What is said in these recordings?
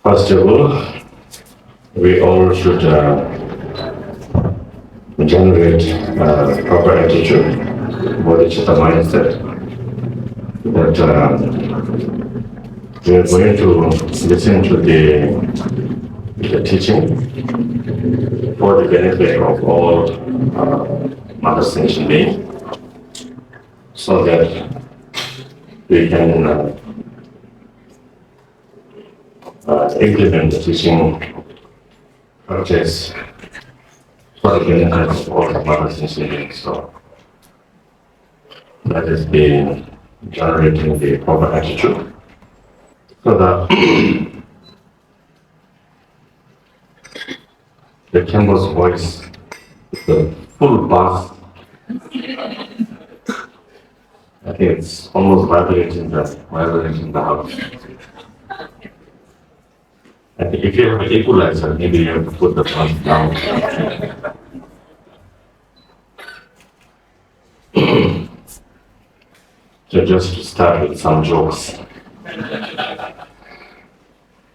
First of all, we all should generate proper attitude, Bodhichitta mindset, that we are going to listen to the teaching for the benefit of all Mother Sentient beings, so that we can implement the teaching practice for the benefit of all Mother Sentient beings. So that is the generating the proper attitude. So that the Khyentse's voice, the full bass, I think it's almost vibrating the house. I think if you have an equalizer, maybe you have to put the bass down. So just to start with some jokes.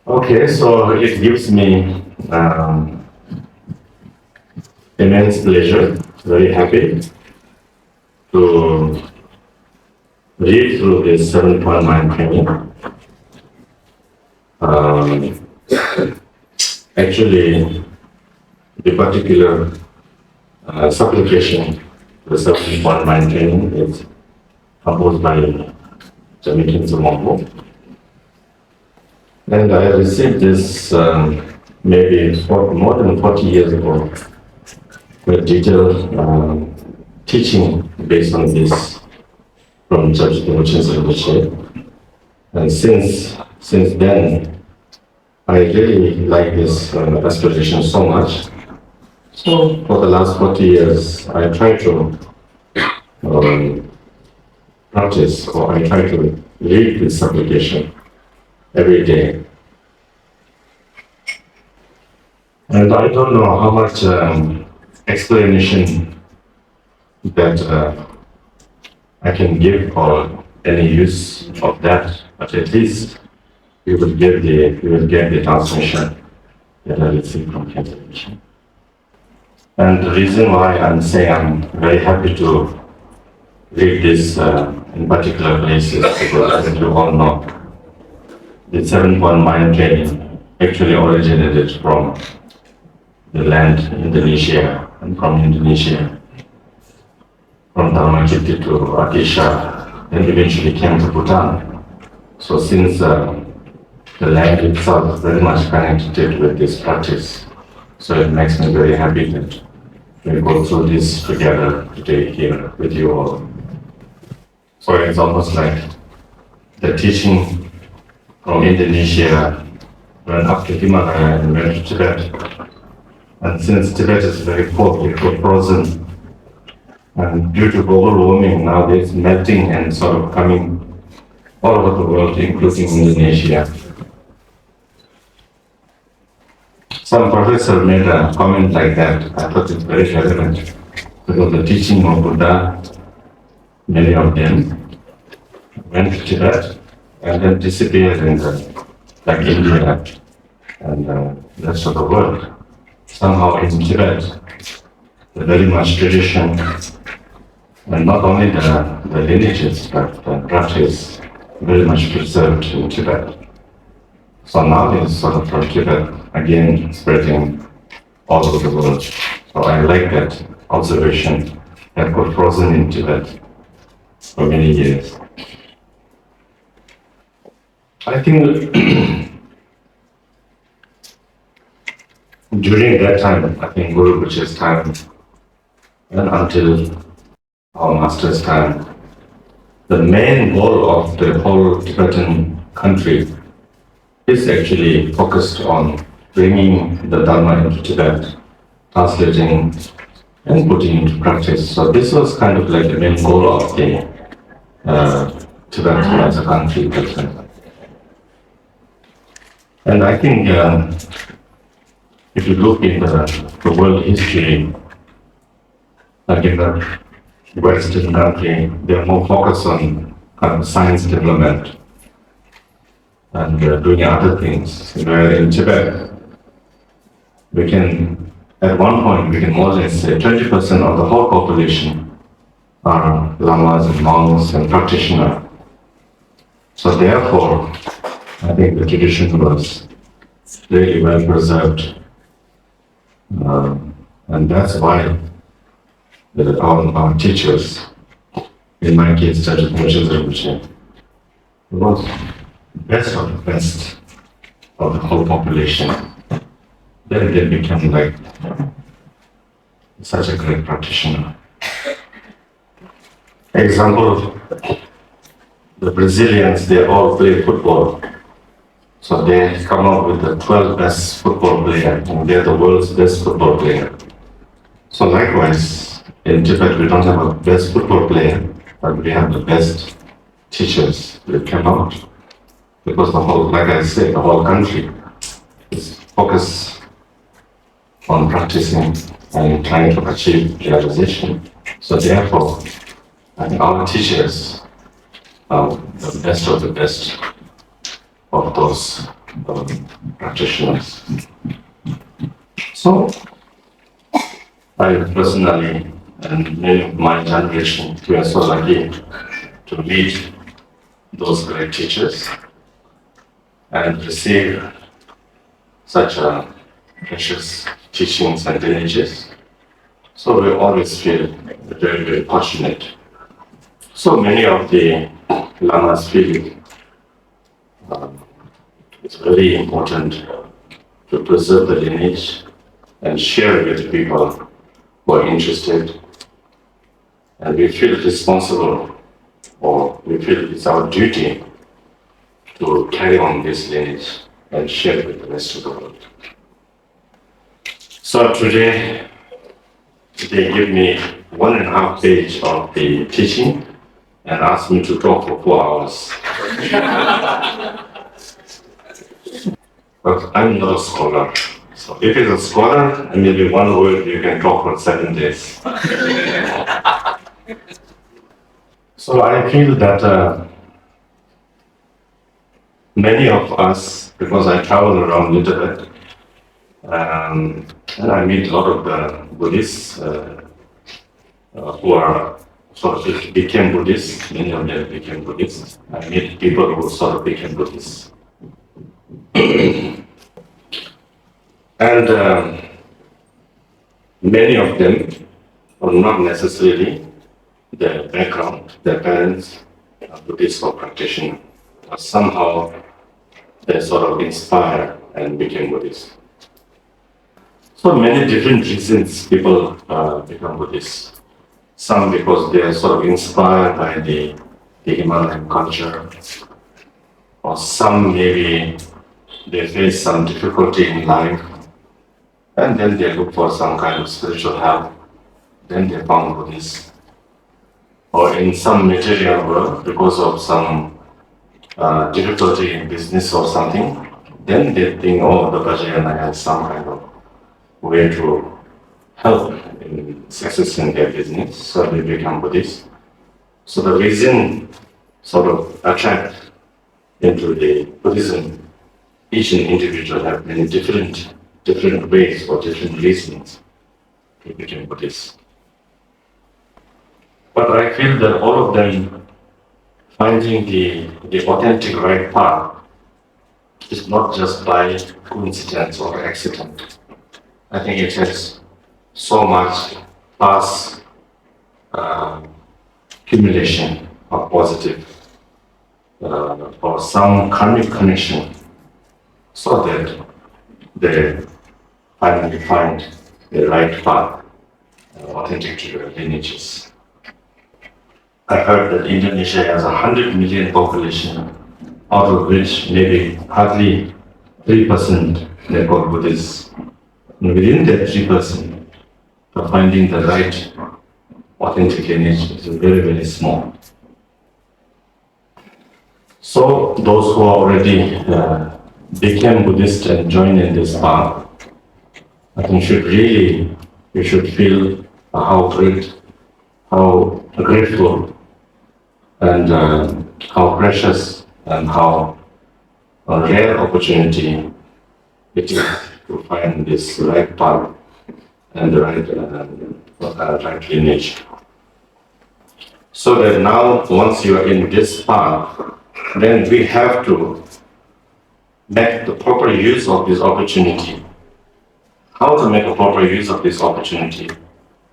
Okay, so it gives me immense pleasure, very happy to read through this 7-point mind training. Actually, the particular supplication, the 7-point mind training, is composed by Jamyang Wangpo. And I received this maybe more than 40 years ago, a detailed teaching based on this from Kyabje Shechen Rabjam Rinpoche. And since then, I really like this aspiration so much. So for the last 40 years, I try to practice, or I try to read this supplication every day. And I don't know how much explanation that I can give or any use of that, but at least you will get the transmission that I received from Khyentse. And the reason why I'm saying I'm very happy to read this in particular places, because as you all know, the 7-point mind training actually originated from the land Indonesia, and from Indonesia, from Dharmakirti to Akisha, and eventually came to Bhutan. So since the land itself is very much connected with this practice, so it makes me very happy that we go through this together today here with you all. So it's almost like the teaching from Indonesia went up to Himalaya and went to Tibet. And since Tibet is very cold, it's frozen, and due to global warming, now it's melting and sort of coming all over the world, including Indonesia. Some professor made a comment like that. I thought it's very relevant, because the teaching of Buddha, many of them went to Tibet and then disappeared in like India and the rest of the world. Somehow in Tibet, the very much tradition, and not only the lineages, but the practice very much preserved in Tibet. So now it's sort of from Tibet again spreading all over the world. So I like that observation that got frozen in Tibet for many years. I think during that time, I think Guru Rinpoche's time, and until our master's time, the main goal of the whole Tibetan country is actually focused on bringing the Dharma into Tibet, translating and putting into practice. So this was kind of like the main goal of the Tibet as a country. And I think if you look in the world history, like in the Western country, they are more focused on kind of science development. and doing other things. Where in Tibet, we can, at one point, we can more or less say 20% of the whole population are lamas and monks and practitioners. So therefore, I think the tradition was really well preserved. And that's why our teachers, in my case, Kyabje Rinpoche, was best of the best of the whole population. Then they became like such a great practitioner. Example, the Brazilians, they all play football. So they come up with the 12 best football players, and they're the world's best football player. So likewise, in Tibet, we don't have a best football player, but we have the best teachers that come out. Because the whole, like I said, the whole country is focused on practicing and trying to achieve realization. So therefore, I think our teachers are the best of the best of those practitioners. So, I personally, and many of my generation, we are so lucky to meet those great teachers and receive such precious teachings and lineages. So we always feel very, very fortunate. So many of the lamas feel it's very important to preserve the lineage and share it with people who are interested. And we feel responsible, or we feel it's our duty to carry on this lineage and share it with the rest of the world. So today, they give me 1.5 pages of the teaching and ask me to talk for 4 hours. But I'm not a scholar. So if it's a scholar, maybe one word you can talk for 7 days. So I feel that many of us, because I travel around a little bit, and I meet a lot of the Buddhists who are sort of became Buddhists, many of them became Buddhists. I meet people who sort of became Buddhists. And many of them, or not necessarily, their background, their parents are Buddhist or practitioner, or somehow they sort of inspired and became Buddhist. So many different reasons people become Buddhist. Some because they are sort of inspired by the Himalayan culture, or some maybe they face some difficulty in life, and then they look for some kind of spiritual help, then they found Buddhist. Or in some material world, because of some difficulty in business or something, then they think, oh, the Vajrayana has some kind of way to help in success in their business, so they become Buddhist. So the reason sort of attract into the Buddhism, each individual have many different ways or different reasons to become Buddhist. But I feel that all of them finding the authentic right path is not just by coincidence or accident. I think it has so much past accumulation of positive or some karmic connection, so that they finally find the right path, authentic to their lineages. I heard that Indonesia has 100 million population, out of which maybe hardly 3% they call Buddhists. And within that 3%, finding the right authentic lineage is very, very small. So those who already became Buddhist and joined in this path, I think you should feel how grateful, and how precious and how a rare opportunity it is to find this right path and the right lineage. So that now, once you are in this path, then we have to make the proper use of this opportunity. How to make a proper use of this opportunity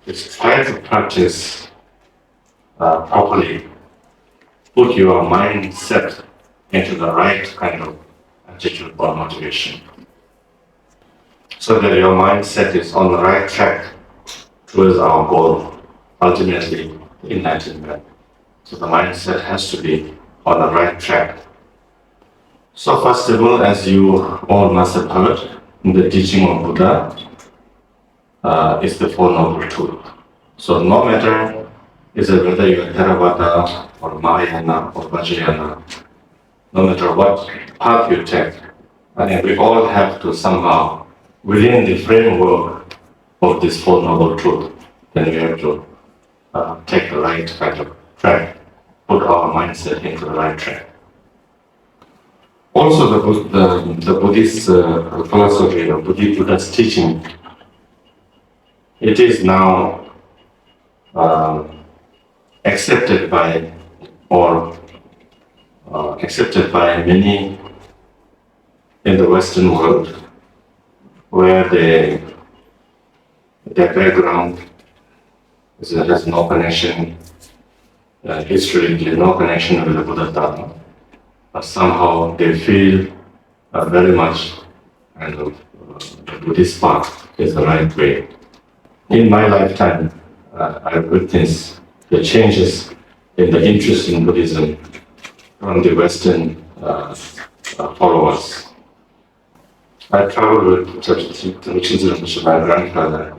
is try to practice properly. Put your mindset into the right kind of attitude or motivation, so that your mindset is on the right track towards our goal, ultimately enlightenment. So the mindset has to be on the right track. So first of all, as you all must have heard, the teaching of Buddha is the Four Noble Truths. So no matter is it whether you're Theravada or Mahayana or Vajrayana, no matter what path you take, I think we all have to somehow, within the framework of this Four Noble Truths, then we have to take the right kind of track, put our mindset into the right track. Also, the Buddhist philosophy of Buddha's teaching, it is now accepted by many in the Western world, where their background has no connection, historically no connection with the Buddha Dharma, but somehow they feel very much the Buddhist path is the right way. In my lifetime, I've witnessed the changes in the interest in Buddhism from the Western followers. I traveled with Khyentse Rinpoche, my grandfather,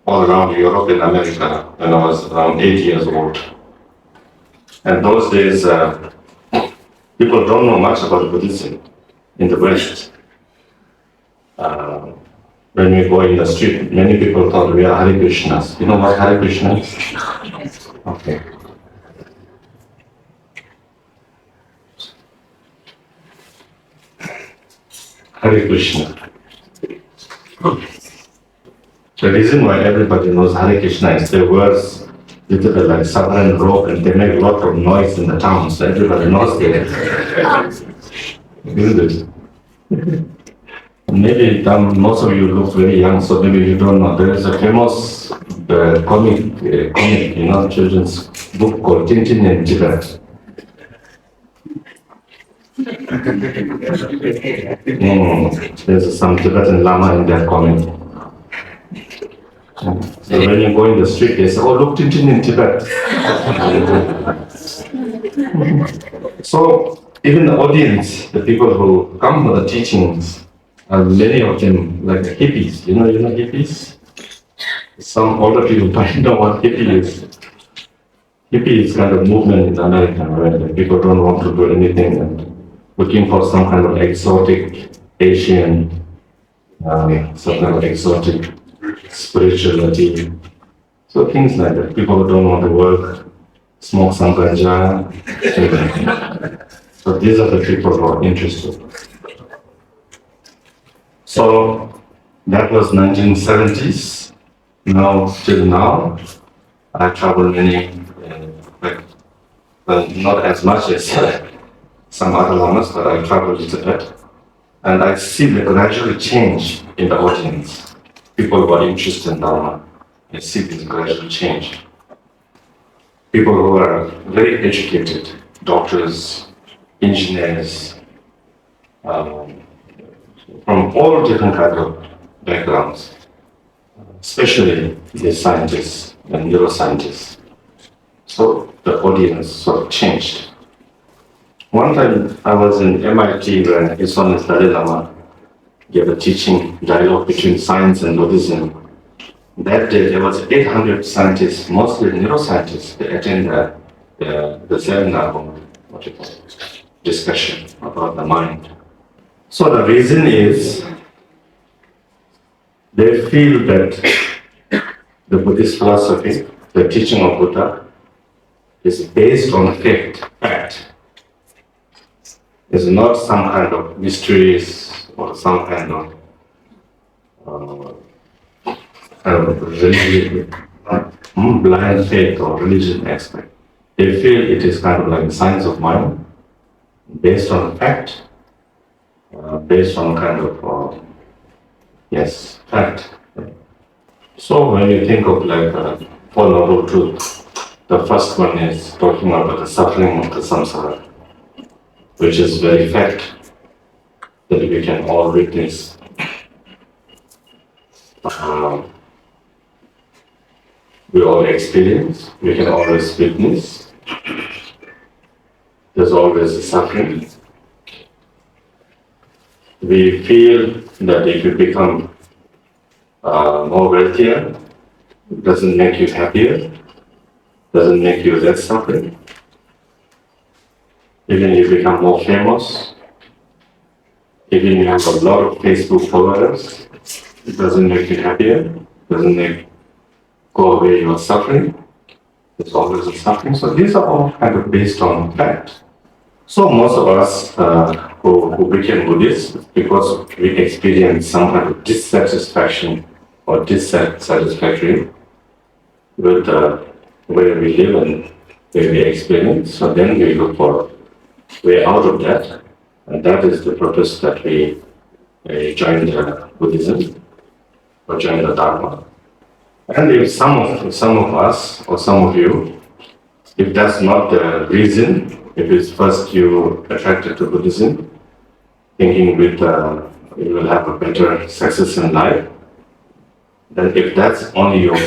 all around Europe and America when I was around 8 years old. And those days, people don't know much about Buddhism in the West. When we go in the street, many people thought we are Hare Krishnas. You know what Hare Krishna is? Okay. Hare Krishna. The reason why everybody knows Hare Krishna is their words little bit like Southern rock and they make a lot of noise in the town, so everybody knows it. Isn't it? Maybe most of you look very young, so maybe you don't know. There is a famous comic, children's book called Tintin in Tibet. There's some Tibetan Lama in that comic. So when you go in the street, they say, "Oh, look, Tintin in Tibet." So even the audience, the people who come for the teachings, many of them like the hippies. You know hippies? Some older people don't know what hippie is. Hippie is kind of movement in America where the people don't want to do anything and looking for some kind of exotic Asian, some kind of exotic spirituality. So things like that. People who don't want to work, smoke some ganja. So these are the people who are interested. So that was 1970s. Now, till now, I travel many, not as much as some other lamas, but I travel a little bit. And I see the gradual change in the audience. People who are interested in Dharma, I see this gradual change. People who are very educated, doctors, engineers, from all different kinds of backgrounds, especially the scientists and neuroscientists. So the audience sort of changed. One time I was in MIT when His Holiness Dalai Lama gave a teaching dialogue between science and Buddhism. That day there was 800 scientists, mostly neuroscientists, they attended the seminar, discussion about the mind. So the reason is they feel that the Buddhist philosophy, the teaching of Buddha, is based on fact. It's not some kind of mysteries or some kind of religion, blind faith or religion aspect. They feel it is kind of like a science of mind, based on fact, based on kind of, fact. So when you think of like Four Noble Truths, the first one is talking about the suffering of the samsara, which is very fact that we can all witness. We all experience, we can always witness. There's always a suffering. We feel that if you become more wealthier, it doesn't make you happier, doesn't make you less suffering. Even if you become more famous, even if you have a lot of Facebook followers, it doesn't make you happier, doesn't go away your suffering. There's always a suffering. So these are all kind of based on fact. So most of us who became Buddhists, because we experience some kind of dissatisfaction or dissatisfactory with the way we live and way we experience, so then we look for a way out of that. And that is the purpose that we joined Buddhism or joined the Dharma. And if some of us or some of you, if that's not the reason, if it's first you attracted to Buddhism, thinking with you will have a better success in life, then if that's only your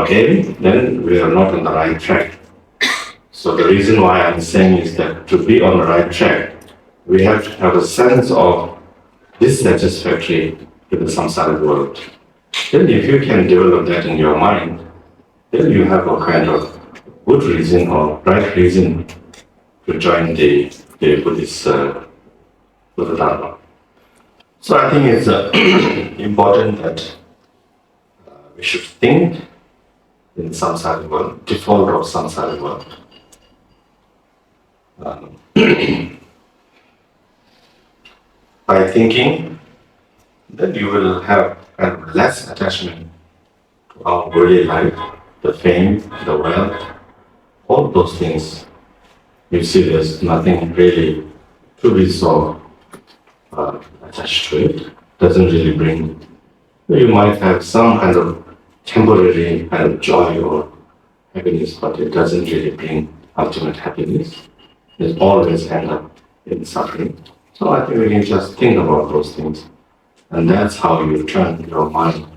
aim, then we are not on the right track. So the reason why I'm saying is that to be on the right track, we have to have a sense of dissatisfactory with the samsaric world. Then if you can develop that in your mind, then you have a kind of good reason or right reason to join the Buddhist Buddha Dharma. So I think it's important that we should think in samsaric world, default of samsaric world. By thinking, then you will have less attachment to our worldly life, the fame, the wealth, all those things. You see there's nothing really to be so attached to it. Doesn't really bring, you might have some kind of temporary kind of joy or happiness, but it doesn't really bring ultimate happiness. It always ends up in suffering. So I think we can just think about those things. And that's how you turn your mind,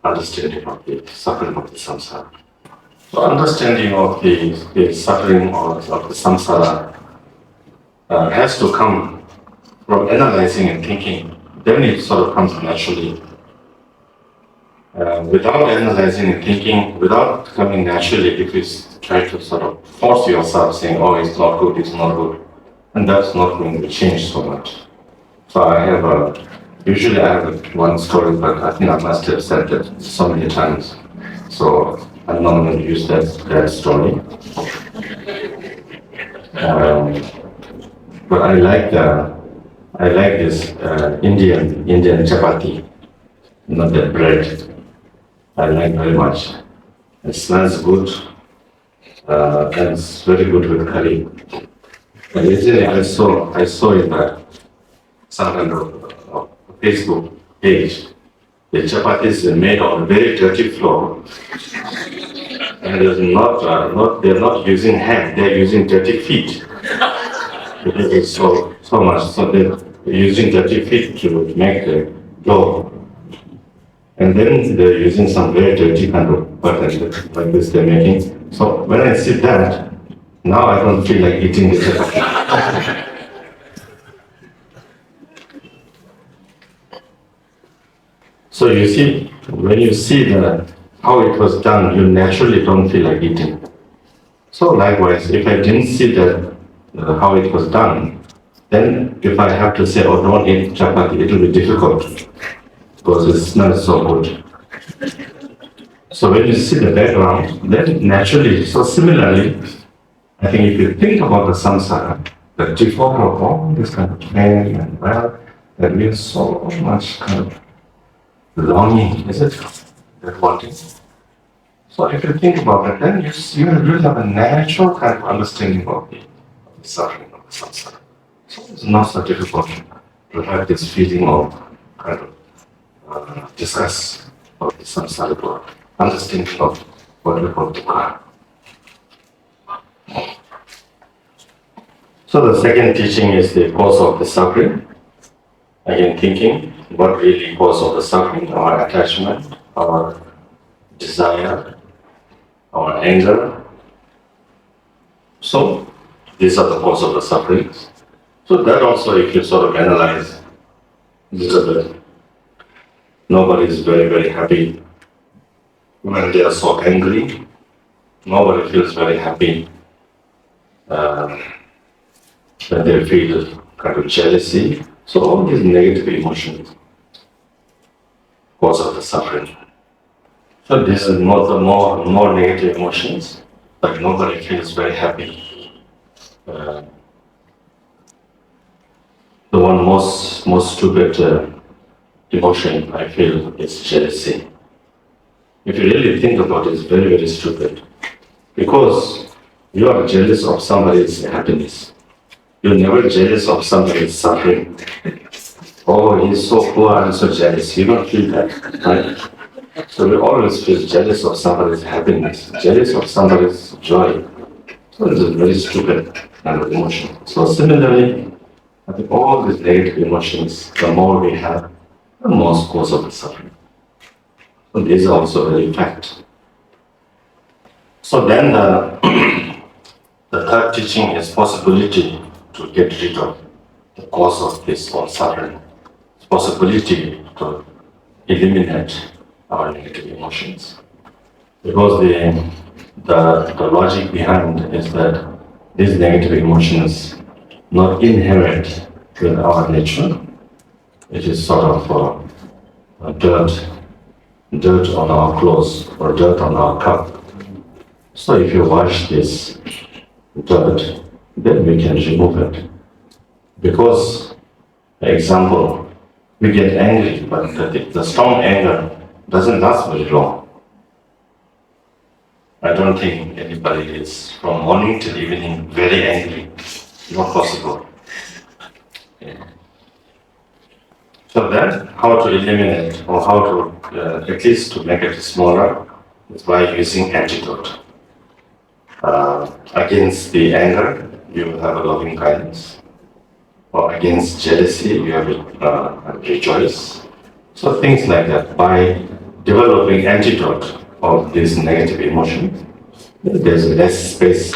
understanding of the suffering of the samsara. So understanding of the suffering of the samsara has to come from analyzing and thinking. Then it sort of comes naturally. Without analyzing and thinking, without coming naturally, if you try to sort of force yourself saying, oh, it's not good, and that's not going to change so much. So usually I have one story, but I think I must have said that so many times. So I'm not going to use that story. But I like this Indian chapati, not that bread. I like very much. It smells good, and it's very good with curry. And yesterday I saw in some kind of Facebook page, the chapatis are made on a very dirty floor, and they're not using hand, they're using dirty feet. Because it's so much, so they're using dirty feet to make the dough. And then they're using some very dirty kind of butter like this they're making. So when I see that, now I don't feel like eating the chapati. So you see, when you see how it was done, you naturally don't feel like eating. So likewise, if I didn't see how it was done, then if I have to say, oh, don't eat chapati, it will be difficult because it smells so good. So when you see the background, then naturally, so similarly, I think if you think about the samsara, the default of all this kind of pain and wealth, that we have so much kind of longing, is it? That wanting. So if you think about it, then you really have a natural kind of understanding of the suffering of the samsara. So it's not so difficult to have this feeling of kind of disgust of the samsara world, understanding of what we call dukkha. So the second teaching is the cause of the suffering. Again, thinking what really cause of the suffering, our attachment, our desire, our anger. So these are the cause of the suffering. So that also, if you sort of analyze a little bit, nobody is very, very happy when they are so angry. Nobody feels very happy when they feel kind of jealousy. So all these negative emotions cause of the suffering. So these are more negative emotions, but nobody feels very happy. The one most stupid emotion I feel is jealousy. If you really think about it, it's very, very stupid. Because you are jealous of somebody's happiness. You're never jealous of somebody's suffering. Oh, he's so poor, I'm so jealous. You don't feel that, right? So we always feel jealous of somebody's happiness, jealous of somebody's joy. So it's a very stupid kind of emotion. So similarly, I think all these negative emotions, the more we have, the more cause of the suffering. So these are also very fact. So then the third teaching is possibility to get rid of the cause of this all suffering. Possibility to eliminate our negative emotions. Because the logic behind is that these negative emotions not inherent with our nature. It is sort of dirt on our clothes or dirt on our cup. So if you wash this dirt, then we can remove it. Because, for example, we get angry, but the strong anger doesn't last very long. I don't think anybody is from morning till evening very angry. Not possible. Yeah. So then, how to eliminate or how to at least to make it smaller is by using antidote. Against the anger, you have a loving kindness. Or against jealousy, you have rejoice. So things like that. By developing antidote of this negative emotion, there's less space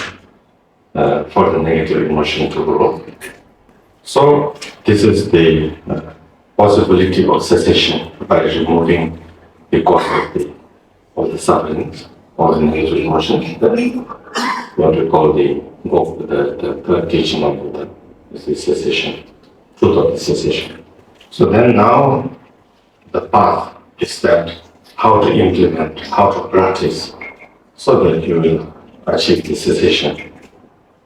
for the negative emotion to grow. So this is the possibility of cessation by removing the cause of the suffering or the negative emotions. That's what we call the third teaching of Buddha. Is the cessation, truth of the cessation. So then now the path is that how to implement, how to practice so that you will achieve the cessation.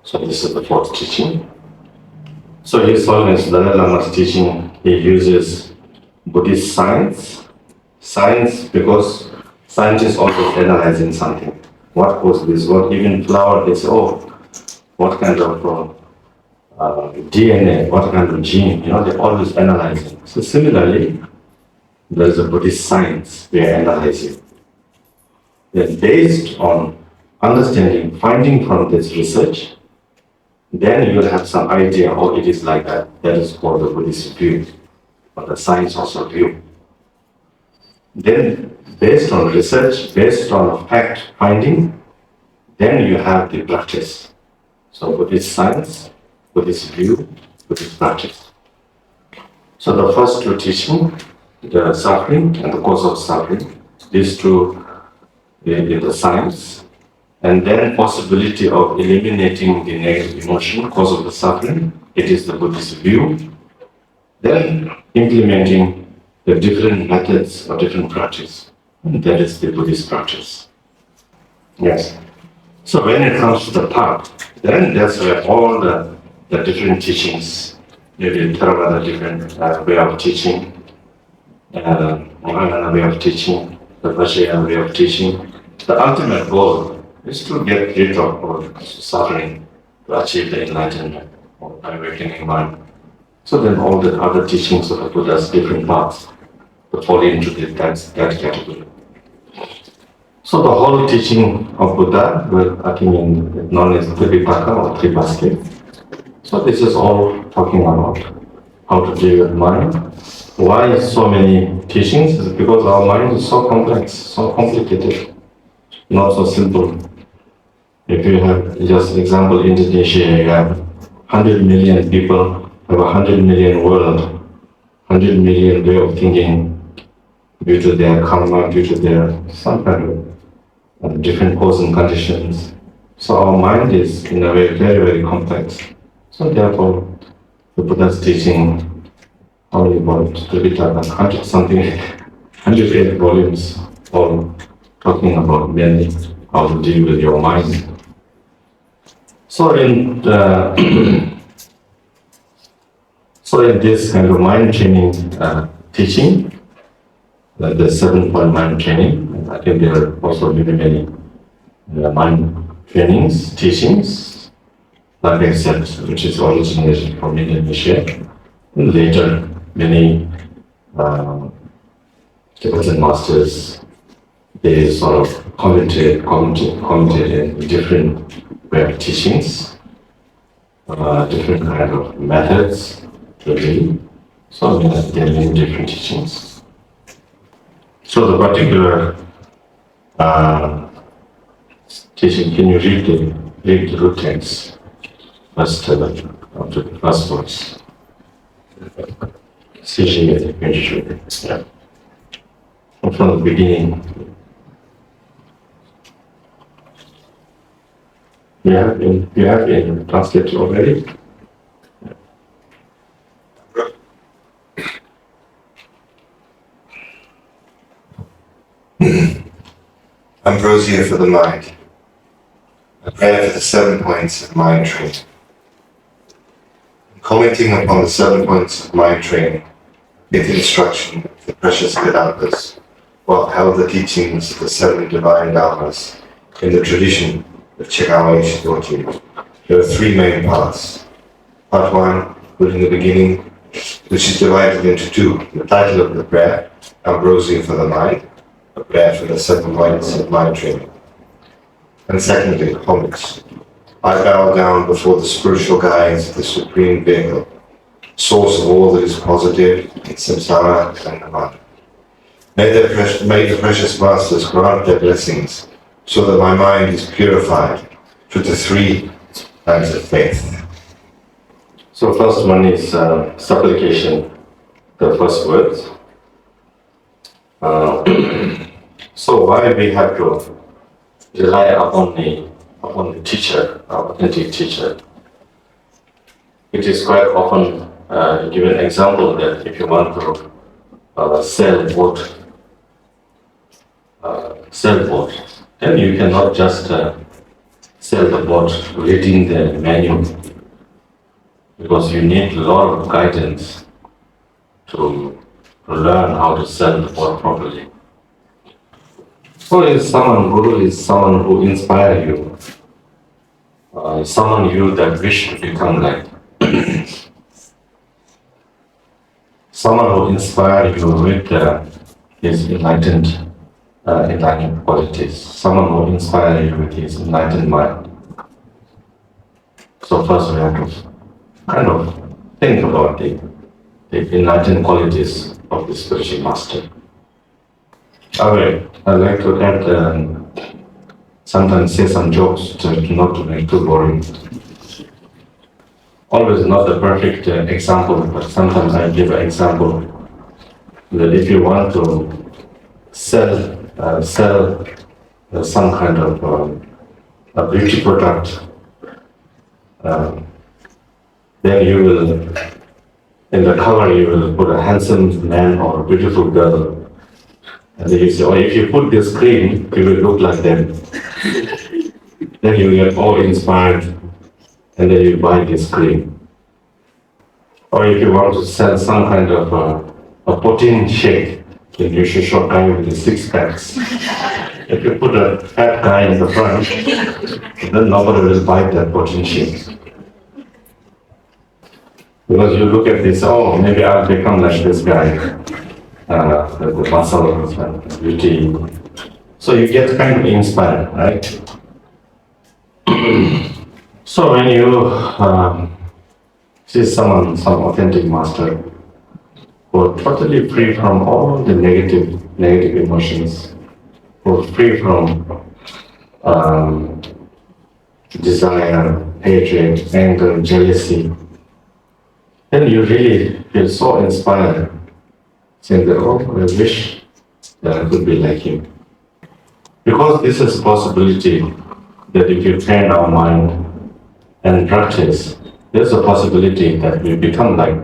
So this is the fourth teaching. So His Holiness Dalai Lama's teaching, he uses Buddhist science. Science because scientists always analyzing something. What caused this? What even flower? They say, oh, what kind of DNA, what kind of gene, they're always analyzing. So similarly, there's a Buddhist science we are analyzing. Then based on understanding, finding from this research, then you will have some idea, oh, it is like that. That is called the Buddhist view, or the science also view. Then based on research, based on fact finding, then you have the practice. So Buddhist science, Buddhist view, Buddhist practice. So the first two teaching, the suffering and the cause of suffering, these two in the science, and then possibility of eliminating the negative emotion, cause of the suffering, it is the Buddhist view. Then implementing the different methods or different practice, and that is the Buddhist practice. Yes. So when it comes to the path, then that's where all the the different teachings, maybe Theravada different way of teaching, Mahayana way of teaching, the Vajrayana way of teaching. The ultimate goal is to get rid of all suffering, to achieve the enlightenment or awakening mind. So then all the other teachings of the Buddha's different paths to fall into that category. So the whole teaching of Buddha, I think known as Tripitaka or Three Baskets. So this is all talking about how to deal with mind. Why so many teachings? Is because our mind is so complex, so complicated, not so simple. If you have just example Indonesia, you have 100 million people, have 100 million world, 100 million way of thinking due to their karma, due to their some kind of different cause and conditions. So our mind is in a way very, very complex. So therefore, the Buddha's teaching only about Tripitaka, 100 something, 108 volumes, all talking about mainly how to deal with your mind. So in this kind of mind training teaching, the 7-point mind training, I think there are also many mind trainings, teachings, like I said, which is originated from Indonesia. And later, many Tibetan masters, they sort of commented in different way of teachings, different kind of methods to read. So there are many different teachings. So the particular teaching, can you read the root text, verse 7 of the first verse? Yeah. From the beginning. You have been translated already? Ambrosia for the mind. A prayer for the 7 points of mind training. Commenting upon the 7 points of mind training, with instruction of the precious Vedantas, what held the teachings of the 7 divine Dharmas in the tradition of Kyabje Rinpoche. There are 3 main parts. Part 1, put in the beginning, which is divided into 2. The title of the prayer, Ambrosia for the mind, a prayer for the 7 points of mind training. And secondly, homage. I bow down before the spiritual guides of the Supreme Vehicle, source of all that is positive in samsara and nirvana. May the precious masters grant their blessings so that my mind is purified through the 3 kinds of faith. So first one is supplication, the first words. So why we have to rely upon the teacher, our authentic teacher? It is quite often given example that if you want to sell boat, then you cannot just sell the boat reading the manual, because you need a lot of guidance to learn how to sell the boat properly. So Guru is someone who inspires you, someone you that wish to become like, someone who inspires you with his enlightened qualities, someone who inspires you with his enlightened mind. So first we have to kind of think about the enlightened qualities of the spiritual master. Alright, I'd like to add, sometimes say some jokes not to make too boring. Always not the perfect example, but sometimes I give an example that if you want to sell some kind of a beauty product, then you will, in the cover you will put a handsome man or a beautiful girl. And then you say, oh, if you put this cream, you will look like them. Then you get all inspired and then you buy this cream. Or if you want to sell some kind of a protein shake, then you should show a guy with the 6 packs. If you put a fat guy in the front, then nobody will buy that protein shake. Because you look at this, oh, maybe I'll become like this guy, the muscle, beauty. So you get kind of inspired, right? So when you see some authentic master who are totally free from all the negative emotions, who are free from desire, hatred, anger, jealousy, then you really feel so inspired, saying that, oh, I wish that I could be like him. Because this is a possibility that if you train our mind and practice, there's a possibility that we become like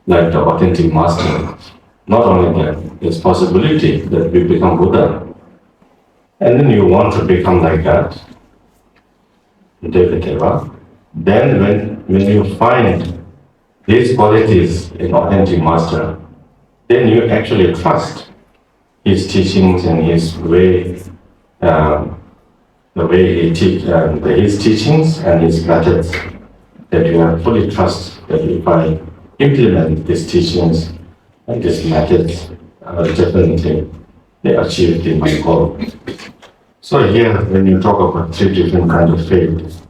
the authentic master. Not only that, there's possibility that we become Buddha. And then you want to become like that, Devadeva. Then when you find these qualities in authentic master, then you actually trust his teachings and his way, the way he teaches, his teachings and his methods, that you have fully trust that if I implement these teachings and these methods, definitely they achieve my goal. So here, when you talk about 3 different kinds of faith,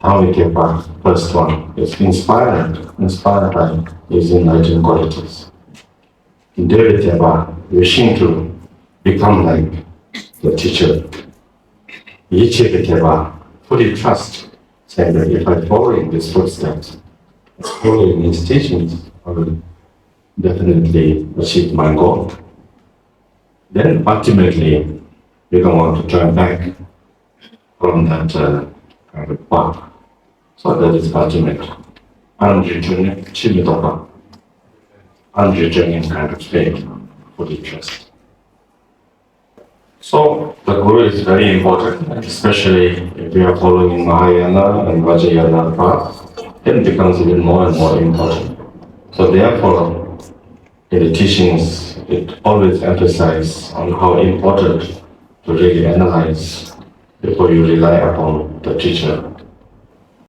Dharmakirti, first one, is inspired by his enlightened qualities. Devadeva, wishing to become like the teacher. Yichikateva, fully trust, saying that if I follow in his footsteps, follow in his teachings, I will definitely achieve my goal. Then ultimately, we don't want to turn back from that kind of path. So that is ultimate. Unreturning kind of faith, fully trust. So the Guru is very important, especially if we are following Mahayana and Vajrayana path, then it becomes even more and more important. So therefore, in the teachings, it always emphasizes on how important to really analyze before you rely upon the teacher.